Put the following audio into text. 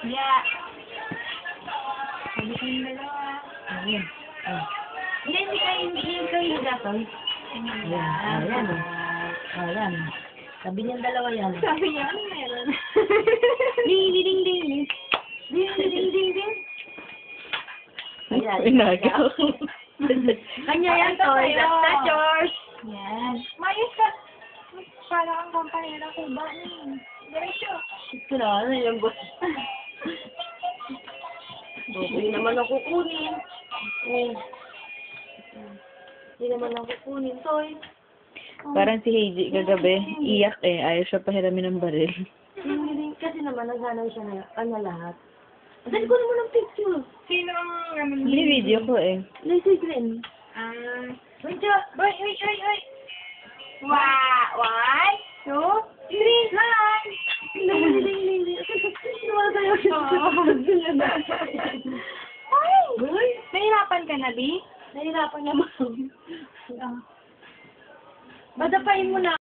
Yeah. Sabi ko yung dalawa. Ayan. Oh. Hindi kayo nagatoy. Ayan. Ayan. Ayan. Sabi niyang dalawa yan. Sabi niya, ano meron? Ding, ding, ding, ding. Ding, ding, ding, ding. Ayan. Pinagaw. Kanya yan, toy. That's yours. Yan. Mayos ka. Parang ang kampanera ko ba? Diretso. Ito na, ano yung boss? Hindi naman ako kunin. Hindi naman ako kunin, toy. Parang si Heiji kagabi, iyak eh. Ayaw siya pahiramin ng baril. Kasi naman, naghanay siya na lahat. Dali ko naman ang picture. Sino ang ano? Video ko eh. Lazy green. Wait, wait, wait, wait. One, two, three, hi! Ay! Nahirapan ka na, Bi? Nahirapan naman. Badapain mo na.